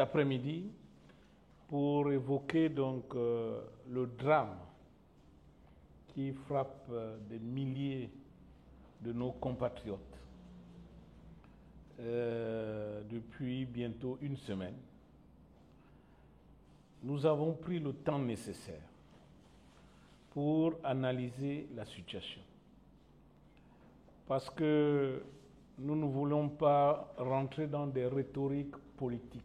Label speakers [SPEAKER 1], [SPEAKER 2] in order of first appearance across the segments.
[SPEAKER 1] après-midi pour évoquer donc le drame qui frappe des milliers de nos compatriotes depuis bientôt une semaine. Nous avons pris le temps nécessaire pour analyser la situation. Parce que nous ne voulons pas rentrer dans des rhétoriques politiques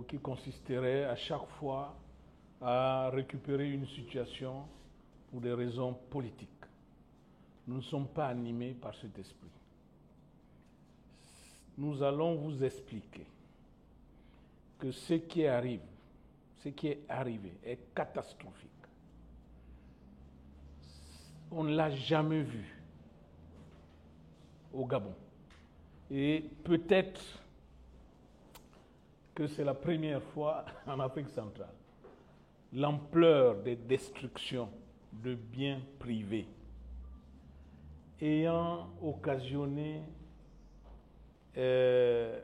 [SPEAKER 1] qui consisteraient à chaque fois à récupérer une situation pour des raisons politiques. Nous ne sommes pas animés par cet esprit. Nous allons vous expliquer que ce qui arrive, ce qui est arrivé est catastrophique. On ne l'a jamais vu au Gabon. Et peut-être que c'est la première fois en Afrique centrale. L'ampleur des destructions de biens privés ayant occasionné des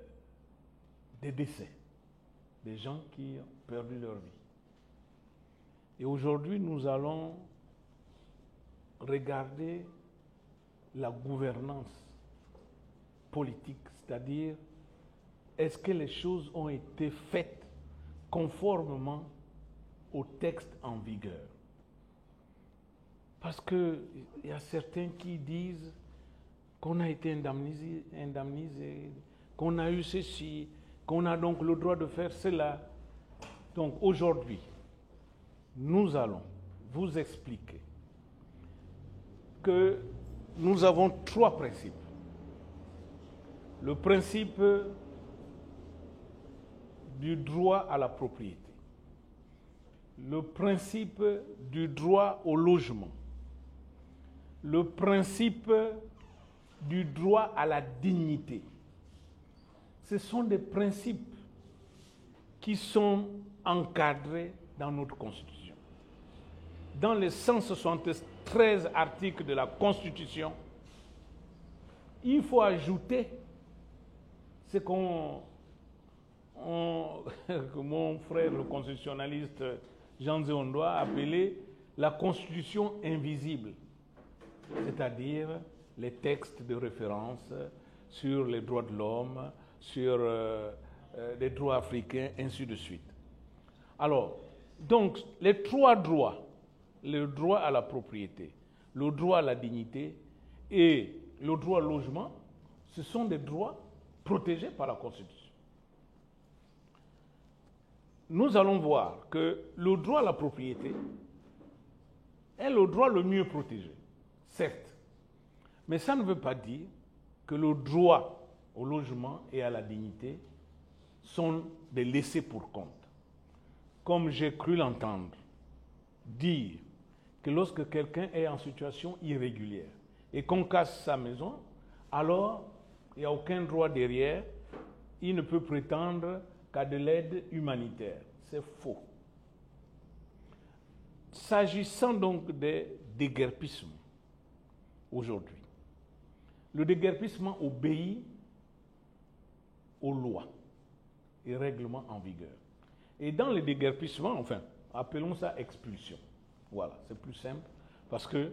[SPEAKER 1] décès, des gens qui ont perdu leur vie. Et aujourd'hui, nous allons regarder la gouvernance politique, c'est-à-dire est-ce que les choses ont été faites conformément au texte en vigueur. Parce qu'il y a certains qui disent qu'on a été indemnisé, qu'on a eu ceci, qu'on a donc le droit de faire cela. Donc aujourd'hui, nous allons vous expliquer que nous avons trois principes. Le principe du droit à la propriété, le principe du droit au logement, le principe du droit à la dignité. Ce sont des principes qui sont encadrés dans notre Constitution. Dans les 173 articles de la Constitution, il faut ajouter ce que mon frère le constitutionnaliste Jean Zéondoa a appelé la Constitution invisible, c'est-à-dire les textes de référence sur les droits de l'homme, sur les droits africains, ainsi de suite. Alors, donc, les trois droits, le droit à la propriété, le droit à la dignité et le droit au logement, ce sont des droits protégés par la Constitution. Nous allons voir que le droit à la propriété est le droit le mieux protégé, certes, mais ça ne veut pas dire que le droit au logement et à la dignité sont des laissés pour compte. Comme j'ai cru l'entendre dire que lorsque quelqu'un est en situation irrégulière et qu'on casse sa maison, alors il n'y a aucun droit derrière, il ne peut prétendre qu'à de l'aide humanitaire. C'est faux. S'agissant donc des déguerpissements, aujourd'hui, le déguerpissement obéit aux lois et règlements en vigueur. Et dans les déguerpissements, enfin, appelons ça expulsion. Voilà, c'est plus simple, parce que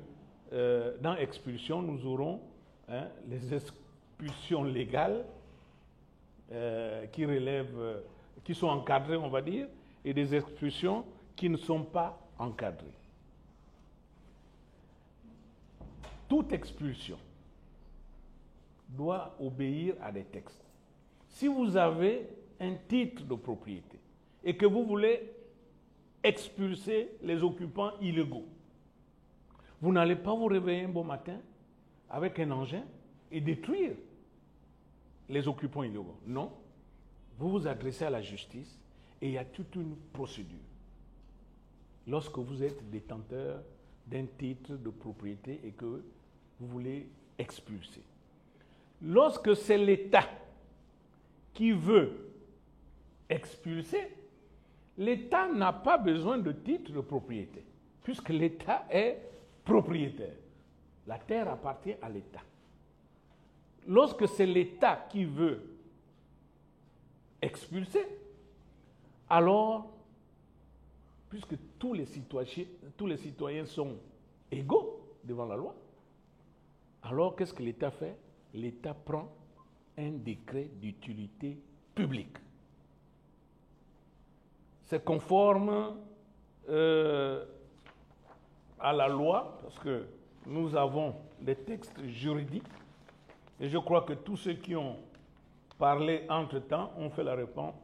[SPEAKER 1] dans expulsion, nous aurons les expulsions légales qui relèvent, qui sont encadrées, on va dire, et des expulsions qui ne sont pas encadrées. Toute expulsion doit obéir à des textes. Si vous avez un titre de propriété et que vous voulez expulser les occupants illégaux, vous n'allez pas vous réveiller un beau matin avec un engin et détruire les occupants illégaux. Non, vous vous adressez à la justice et il y a toute une procédure. Lorsque vous êtes détenteur d'un titre de propriété et que vous voulez expulser. Lorsque c'est l'État qui veut expulser, l'État n'a pas besoin de titre de propriété, puisque l'État est propriétaire. La terre appartient à l'État. Lorsque c'est l'État qui veut expulsé, alors, puisque tous les citoyens sont égaux devant la loi, alors qu'est-ce que l'État fait? L'État prend un décret d'utilité publique. C'est conforme à la loi, parce que nous avons des textes juridiques, et je crois que tous ceux qui ont parlé entre-temps ont fait la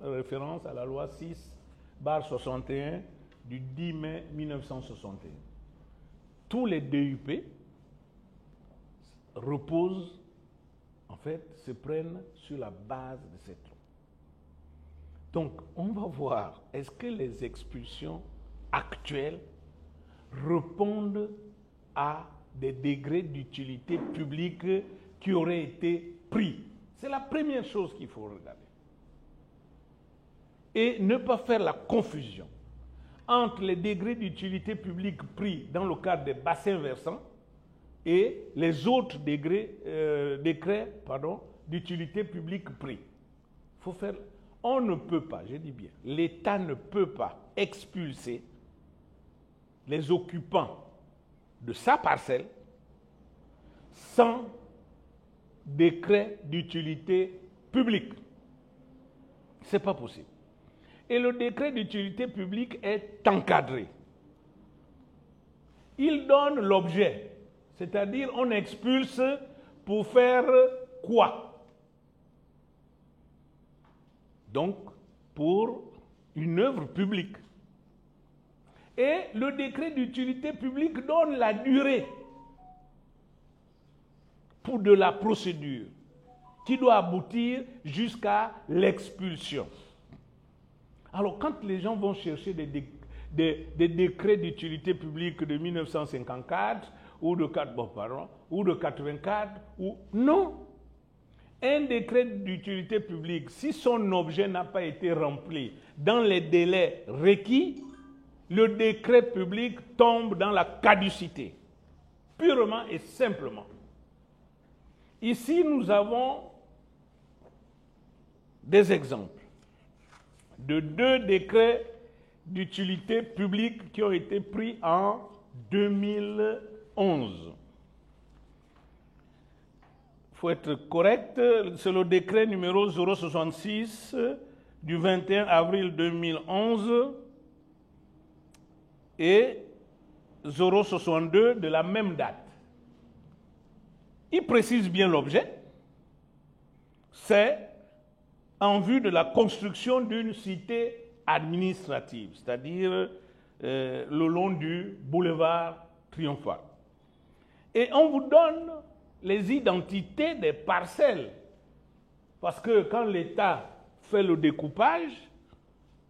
[SPEAKER 1] référence à la loi 6/61 du 10 mai 1961. Tous les DUP reposent, en fait, se prennent sur la base de cette loi. Donc, on va voir, est-ce que les expulsions actuelles répondent à des degrés d'utilité publique qui auraient été pris? C'est la première chose qu'il faut regarder. Et ne pas faire la confusion entre les degrés d'utilité publique pris dans le cadre des bassins versants et les autres décrets d'utilité publique pris. On ne peut pas, je dis bien, l'État ne peut pas expulser les occupants de sa parcelle sans décret d'utilité publique. Ce n'est pas possible. Et le décret d'utilité publique est encadré. Il donne l'objet, c'est-à-dire on expulse pour faire quoi? Donc, pour une œuvre publique. Et le décret d'utilité publique donne la durée pour de la procédure qui doit aboutir jusqu'à l'expulsion. Alors, quand les gens vont chercher des décrets d'utilité publique de 1954 ou de 84, non. Un décret d'utilité publique, si son objet n'a pas été rempli dans les délais requis, le décret public tombe dans la caducité, purement et simplement. Ici, nous avons des exemples de 2 décrets d'utilité publique qui ont été pris en 2011. Il faut être correct, c'est le décret numéro 066 du 21 avril 2011 et 062 de la même date. Il précise bien l'objet, c'est en vue de la construction d'une cité administrative, c'est-à-dire le long du boulevard Triomphal. Et on vous donne les identités des parcelles, parce que quand l'État fait le découpage,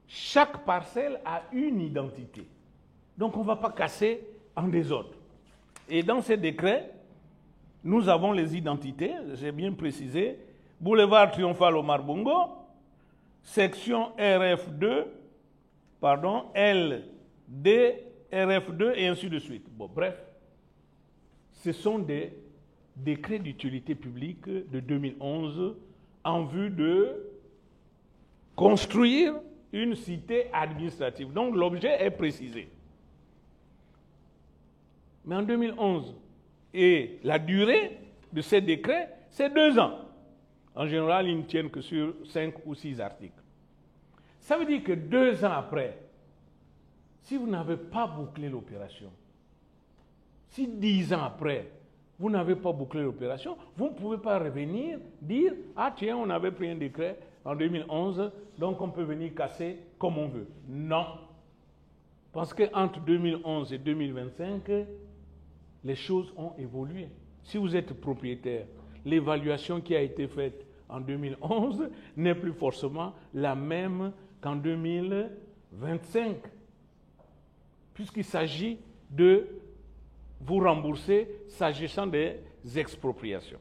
[SPEAKER 1] chaque parcelle a une identité. Donc on ne va pas casser en désordre. Et dans ces décrets, nous avons les identités, j'ai bien précisé, boulevard Triomphal Omar Bongo, section RF2, LD, RF2 et ainsi de suite. Bon, bref, ce sont des décrets d'utilité publique de 2011 en vue de construire une cité administrative. Donc l'objet est précisé. Mais en 2011, et la durée de ces décrets, c'est 2 ans. En général, ils ne tiennent que sur 5 ou 6 articles. Ça veut dire que 2 ans après, si vous n'avez pas bouclé l'opération, si 10 ans après, vous n'avez pas bouclé l'opération, vous ne pouvez pas revenir, dire « Ah tiens, on avait pris un décret en 2011, donc on peut venir casser comme on veut. » Non. Parce qu'entre 2011 et 2025, les choses ont évolué. Si vous êtes propriétaire, l'évaluation qui a été faite en 2011 n'est plus forcément la même qu'en 2025, puisqu'il s'agit de vous rembourser s'agissant des expropriations.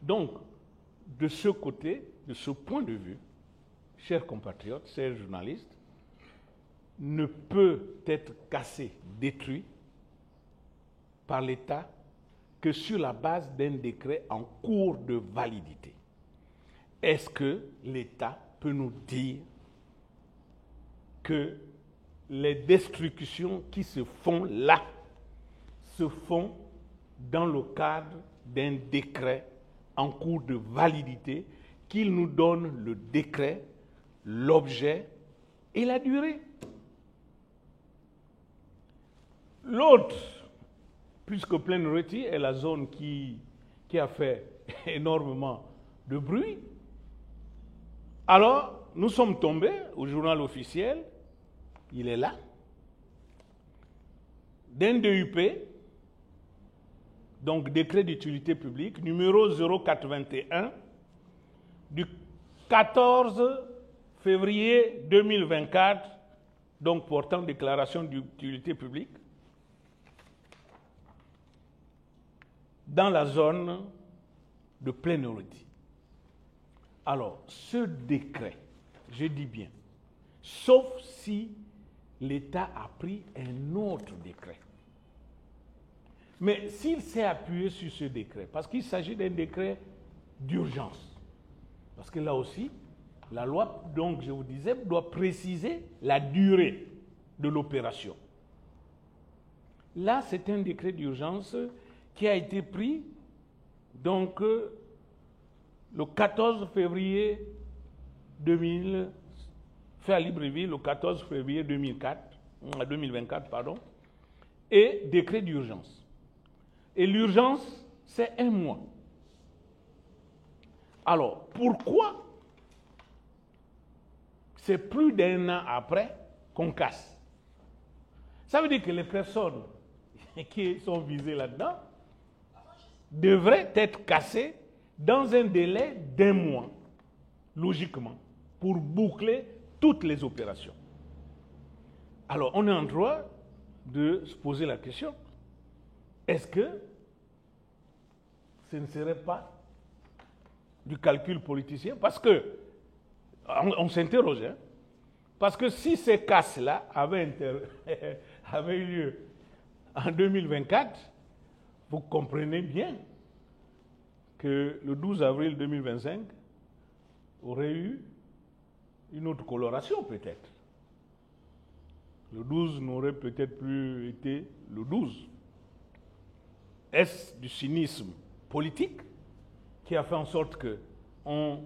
[SPEAKER 1] Donc, de ce côté, de ce point de vue, chers compatriotes, chers journalistes, ne peut être cassé, détruit par l'État que sur la base d'un décret en cours de validité. Est-ce que l'État peut nous dire que les destructions qui se font là se font dans le cadre d'un décret en cours de validité, qu'il nous donne le décret, l'objet et la durée. L'autre, puisque Plaine-Rôti est la zone qui a fait énormément de bruit, alors nous sommes tombés au journal officiel, il est là, d'un DUP, donc décret d'utilité publique, numéro 0421, du 14 février 2024, donc portant déclaration d'utilité publique, dans la zone de Plaine-Rôti. Alors, ce décret, je dis bien, sauf si l'État a pris un autre décret. Mais s'il s'est appuyé sur ce décret, parce qu'il s'agit d'un décret d'urgence, parce que là aussi, la loi, donc je vous disais, doit préciser la durée de l'opération. Là, c'est un décret d'urgence qui a été pris, donc, le 14 février 2000, fait à Libreville, le 14 février 2024, pardon, et décret d'urgence. Et l'urgence, c'est 1 mois. Alors, pourquoi c'est plus d'1 an après qu'on casse? Ça veut dire que les personnes qui sont visées là-dedans devraient être cassées dans un délai d'1 mois, logiquement, pour boucler toutes les opérations. Alors, on est en droit de se poser la question, est-ce que ce ne serait pas du calcul politicien? Parce que, on s'interroge, hein, parce que si ces casses-là avaient eu lieu en 2024, vous comprenez bien que le 12 avril 2025 aurait eu une autre coloration peut-être. Le 12 n'aurait peut-être plus été le 12. Est-ce du cynisme politique qui a fait en sorte qu'on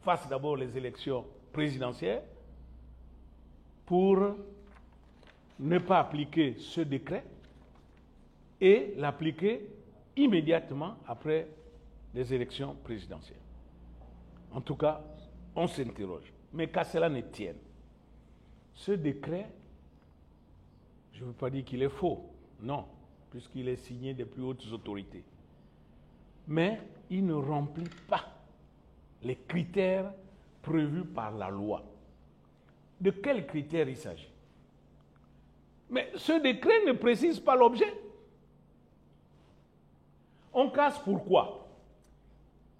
[SPEAKER 1] fasse d'abord les élections présidentielles pour ne pas appliquer ce décret et l'appliquer immédiatement après les élections présidentielles? En tout cas, on s'interroge. Mais qu'à cela ne tienne, ce décret, je ne veux pas dire qu'il est faux, non, puisqu'il est signé des plus hautes autorités. Mais il ne remplit pas les critères prévus par la loi. De quels critères il s'agit? Mais ce décret ne précise pas l'objet. On casse pourquoi?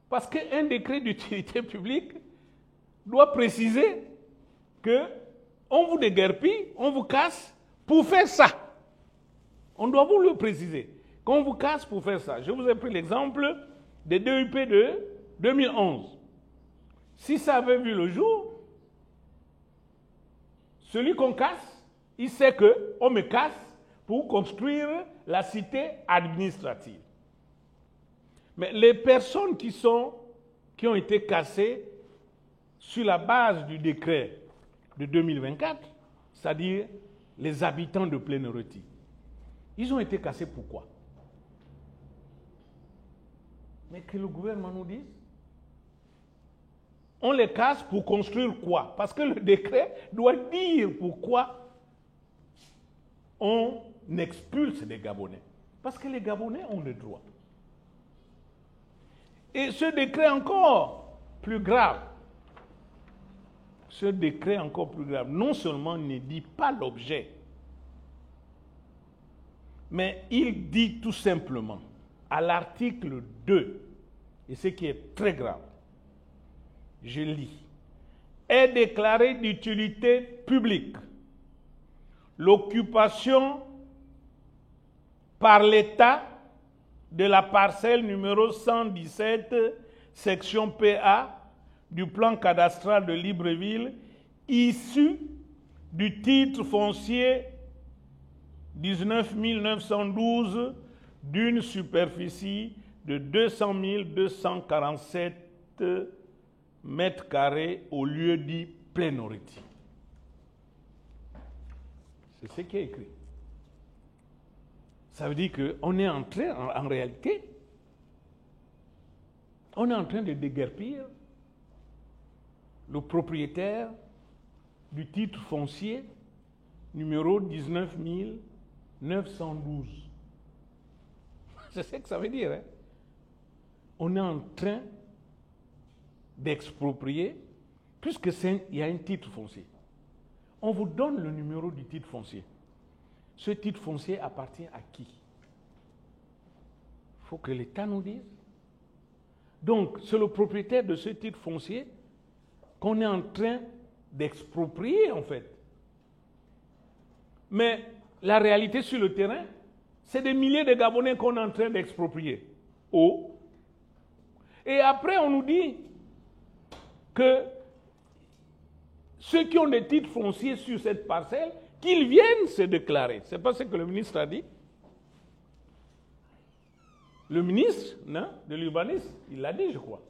[SPEAKER 1] Parce qu'un décret d'utilité publique doit préciser qu'on vous déguerpille, on vous casse pour faire ça. On doit vous le préciser. Qu'on vous casse pour faire ça. Je vous ai pris l'exemple des DUP de 2011. Si ça avait vu le jour, celui qu'on casse, il sait qu'on me casse pour construire la cité administrative. Mais les personnes qui ont été cassées sur la base du décret de 2024, c'est-à-dire les habitants de Plaine-Rôti, ils ont été cassés pourquoi? Mais que le gouvernement nous dise. On les casse pour construire quoi? Parce que le décret doit dire pourquoi on expulse les Gabonais. Parce que les Gabonais ont le droit. Et ce décret encore plus grave, non seulement ne dit pas l'objet, mais il dit tout simplement, à l'article 2, et ce qui est très grave, je lis, est déclarée d'utilité publique l'occupation par l'État de la parcelle numéro 117, section PA, du plan cadastral de Libreville issu du titre foncier 19 912 d'une superficie de 200 247 mètres carrés au lieu dit Plénoriti. C'est ce qui est écrit. Ça veut dire qu'on est en train, en réalité, on est en train de déguerpir le propriétaire du titre foncier numéro 19 912. C'est ce que ça veut dire. Hein? On est en train d'exproprier, puisqu'il y a un titre foncier. On vous donne le numéro du titre foncier. Ce titre foncier appartient à qui? Il faut que l'État nous dise. Donc, c'est le propriétaire de ce titre foncier qu'on est en train d'exproprier, en fait. Mais la réalité sur le terrain, c'est des milliers de Gabonais qu'on est en train d'exproprier. Oh. Et après, on nous dit que ceux qui ont des titres fonciers sur cette parcelle, qu'ils viennent se déclarer. C'est pas ce que le ministre a dit. Le ministre de l'urbanisme, il l'a dit, je crois,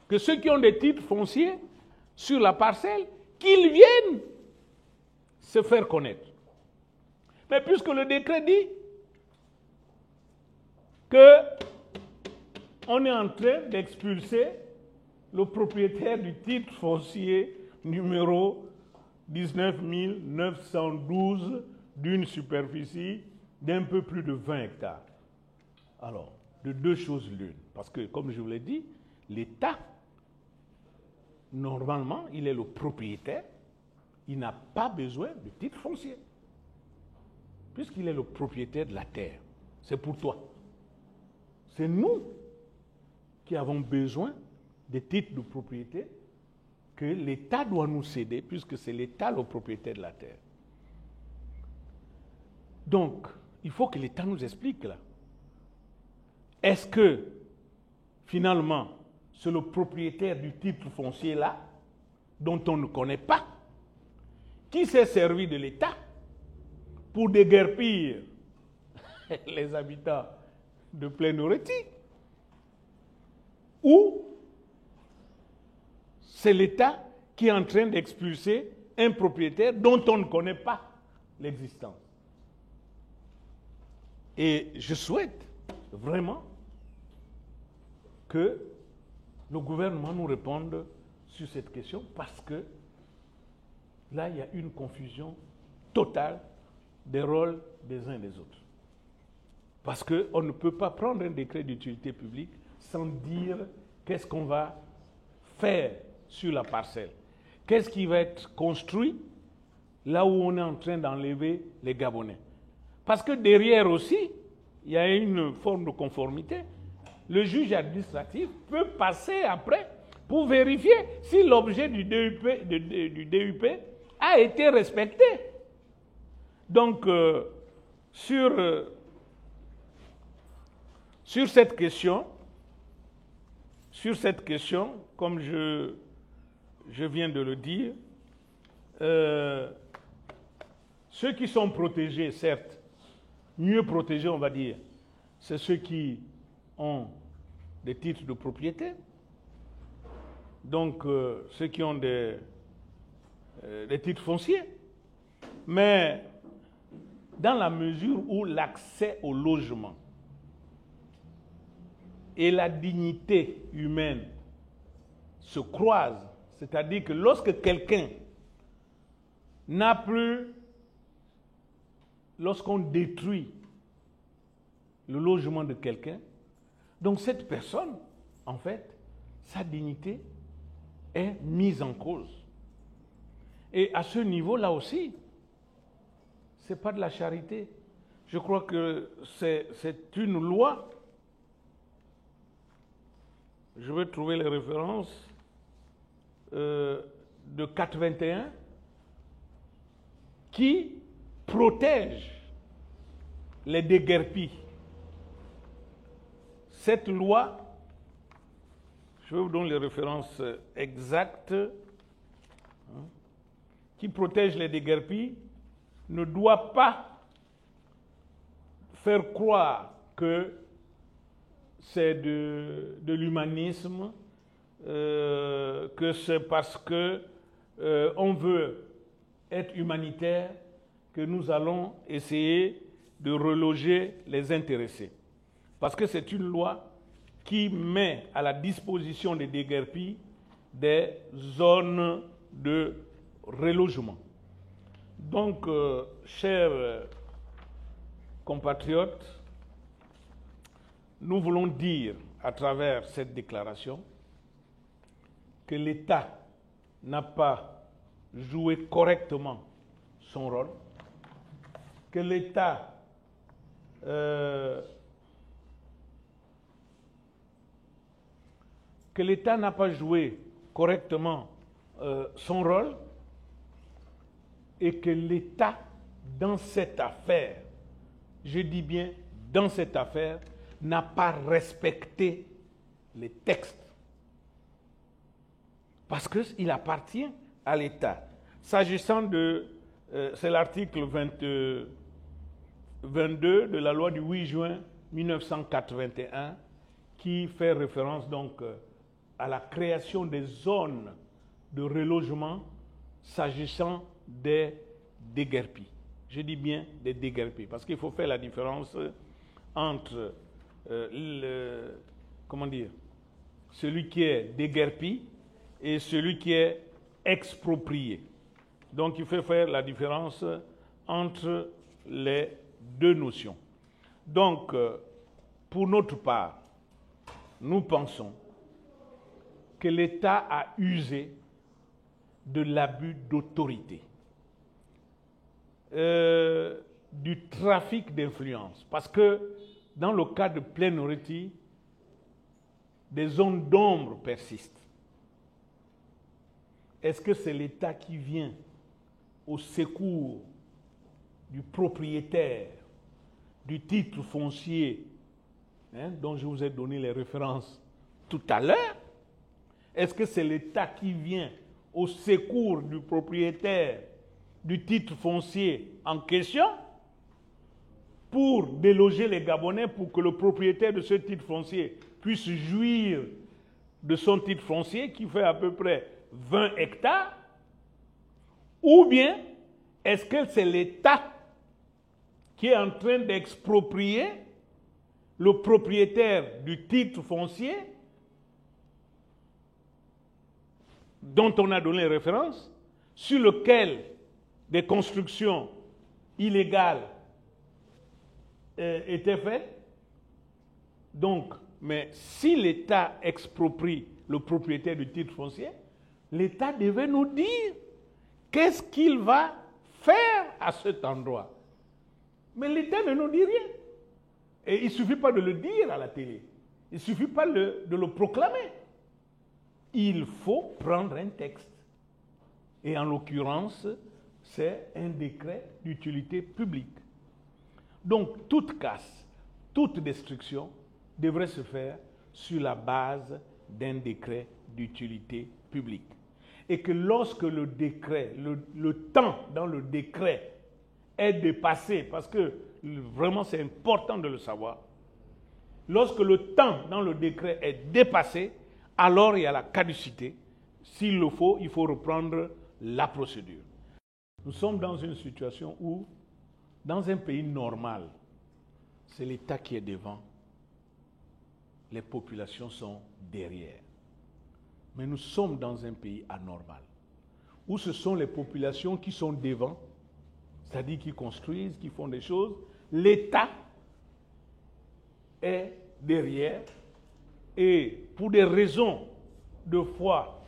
[SPEAKER 1] que ceux qui ont des titres fonciers sur la parcelle, qu'ils viennent se faire connaître. Mais puisque le décret dit qu'on est en train d'expulser le propriétaire du titre foncier numéro 19 912 d'une superficie d'un peu plus de 20 hectares. Alors, de deux choses l'une. Parce que, comme je vous l'ai dit, l'État, normalement, il est le propriétaire. Il n'a pas besoin de titre foncier. Puisqu'il est le propriétaire de la terre. C'est pour toi. C'est nous qui avons besoin des titres de propriété que l'État doit nous céder, puisque c'est l'État le propriétaire de la terre. Donc, il faut que l'État nous explique là. Est-ce que, finalement, c'est le propriétaire du titre foncier là, dont on ne connaît pas, qui s'est servi de l'État pour déguerpir les habitants de Plénoriti, ou c'est l'État qui est en train d'expulser un propriétaire dont on ne connaît pas l'existence. Et je souhaite vraiment que le gouvernement nous réponde sur cette question, parce que là, il y a une confusion totale des rôles des uns et des autres. Parce qu'on ne peut pas prendre un décret d'utilité publique sans dire qu'est-ce qu'on va faire sur la parcelle. Qu'est-ce qui va être construit là où on est en train d'enlever les Gabonais. Parce que derrière aussi, il y a une forme de conformité. Le juge administratif peut passer après pour vérifier si l'objet du DUP a été respecté. Donc, sur cette question, comme je viens de le dire, ceux qui sont protégés, certes, mieux protégés, on va dire, c'est ceux qui ont des titres de propriété. Donc, ceux qui ont des titres fonciers. Mais dans la mesure où l'accès au logement et la dignité humaine se croisent, c'est-à-dire que lorsque quelqu'un n'a plus, lorsqu'on détruit le logement de quelqu'un, donc cette personne, en fait, sa dignité est mise en cause. Et à ce niveau-là aussi, ce n'est pas de la charité. Je crois que c'est une loi. Je vais trouver les références de 421 qui protège les déguerpis. Cette loi, je vais vous donner les références exactes, qui protège les déguerpis, ne doit pas faire croire que c'est de l'humanisme, que c'est parce que on veut être humanitaire que nous allons essayer de reloger les intéressés. Parce que c'est une loi qui met à la disposition des déguerpis des zones de relogement. Donc, chers compatriotes, nous voulons dire à travers cette déclaration que l'État n'a pas joué correctement son rôle, que l'État n'a pas joué correctement son rôle et que l'État, dans cette affaire, je dis bien dans cette affaire, n'a pas respecté les textes. Parce qu'il appartient à l'État. S'agissant de, c'est l'article 22 de la loi du 8 juin 1981 qui fait référence donc à la création des zones de relogement s'agissant des déguerpis. Je dis bien des déguerpis, parce qu'il faut faire la différence entre celui qui est déguerpi et celui qui est exproprié. Donc il faut faire la différence entre les deux notions. Donc, pour notre part, nous pensons que l'État a usé de l'abus d'autorité, du trafic d'influence. Parce que dans le cas de Plénority, des zones d'ombre persistent. Est-ce que c'est l'État qui vient au secours du propriétaire du titre foncier, dont je vous ai donné les références tout à l'heure? Est-ce que c'est l'État qui vient au secours du propriétaire du titre foncier en question pour déloger les Gabonais, pour que le propriétaire de ce titre foncier puisse jouir de son titre foncier qui fait à peu près 20 hectares? Ou bien est-ce que c'est l'État qui est en train d'exproprier le propriétaire du titre foncier dont on a donné référence, sur lequel des constructions illégales étaient faites? Donc, mais si l'État exproprie le propriétaire du titre foncier, l'État devait nous dire qu'est-ce qu'il va faire à cet endroit. Mais l'État ne nous dit rien. Et il ne suffit pas de le dire à la télé. Il ne suffit pas de le proclamer. Il faut prendre un texte. Et en l'occurrence, c'est un décret d'utilité publique. Donc, toute casse, toute destruction devrait se faire sur la base d'un décret d'utilité publique. Et que lorsque le décret, le temps dans le décret est dépassé, parce que vraiment c'est important de le savoir, lorsque le temps dans le décret est dépassé, alors il y a la caducité. S'il le faut, il faut reprendre la procédure. Nous sommes dans une situation où, dans un pays normal, c'est l'État qui est devant, les populations sont derrière. Mais nous sommes dans un pays anormal, où ce sont les populations qui sont devant, c'est-à-dire qui construisent, qui font des choses. L'État est derrière et pour des raisons de foi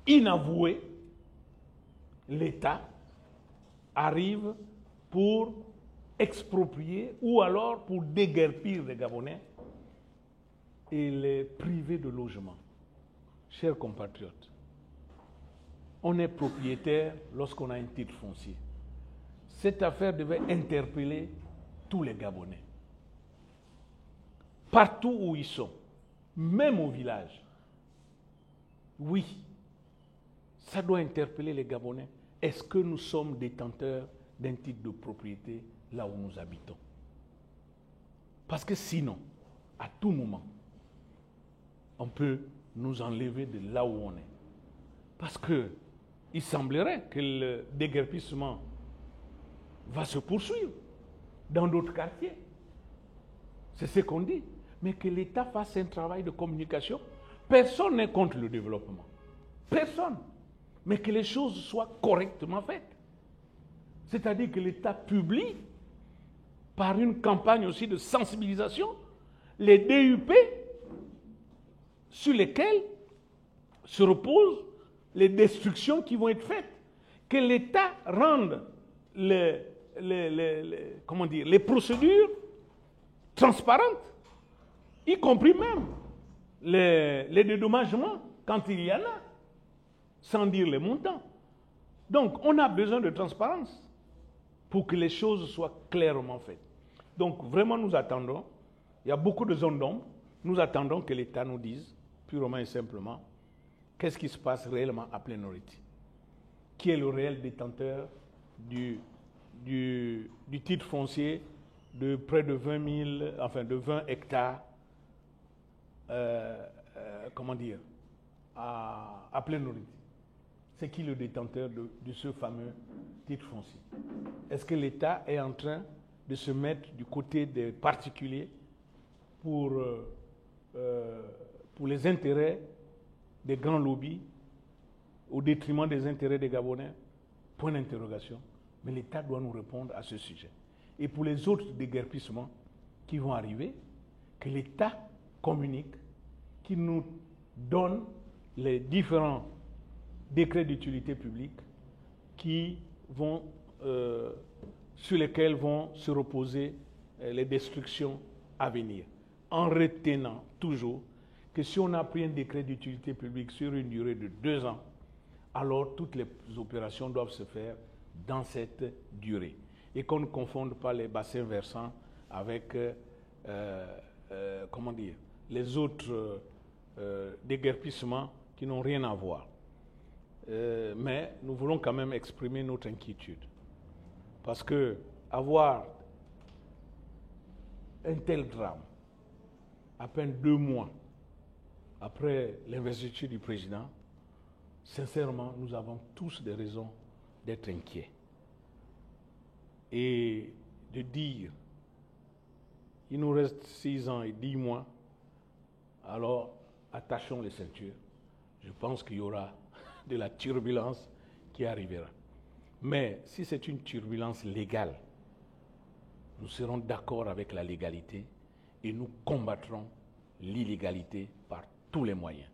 [SPEAKER 1] inavouées, l'État arrive pour exproprier ou alors pour déguerpir les Gabonais et les priver de logement. Chers compatriotes, on est propriétaire lorsqu'on a un titre foncier. Cette affaire devait interpeller tous les Gabonais. Partout où ils sont, même au village. Oui, ça doit interpeller les Gabonais. Est-ce que nous sommes détenteurs d'un titre de propriété là où nous habitons? Parce que sinon, à tout moment, on peut nous enlever de là où on est. Parce qu'il semblerait que le déguerpissement va se poursuivre dans d'autres quartiers. C'est ce qu'on dit. Mais que l'État fasse un travail de communication. Personne n'est contre le développement. Personne. Mais que les choses soient correctement faites. C'est-à-dire que l'État publie, par une campagne aussi de sensibilisation, les DUP sur lesquels se reposent les destructions qui vont être faites. Que l'État rende les procédures transparentes, y compris même les dédommagements quand il y en a, sans dire les montants. Donc, on a besoin de transparence pour que les choses soient clairement faites. Donc, vraiment, nous attendons, il y a beaucoup de zones d'ombre, nous attendons que l'État nous dise, purement et simplement, qu'est-ce qui se passe réellement à Plénority? Qui est le réel détenteur du titre foncier de près de 20 hectares, à Plénority? C'est qui le détenteur de ce fameux titre foncier? Est-ce que l'État est en train de se mettre du côté des particuliers pour les intérêts des grands lobbies au détriment des intérêts des Gabonais? Point d'interrogation. Mais l'État doit nous répondre à ce sujet. Et pour les autres déguerpissements qui vont arriver, que l'État communique, qu'il nous donne les différents décrets d'utilité publique sur lesquels vont se reposer les destructions à venir. En retenant toujours que si on a pris un décret d'utilité publique sur une durée de 2 ans, alors toutes les opérations doivent se faire dans cette durée. Et qu'on ne confonde pas les bassins versants avec les autres déguerpissements qui n'ont rien à voir. Mais nous voulons quand même exprimer notre inquiétude. Parce que avoir un tel drame, à peine 2 mois après l'investiture du président, sincèrement, nous avons tous des raisons d'être inquiets. Et de dire, il nous reste 6 ans et 10 mois, alors attachons les ceintures. Je pense qu'il y aura de la turbulence qui arrivera. Mais si c'est une turbulence légale, nous serons d'accord avec la légalité et nous combattrons l'illégalité par tous les moyens.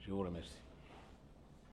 [SPEAKER 1] Je vous remercie.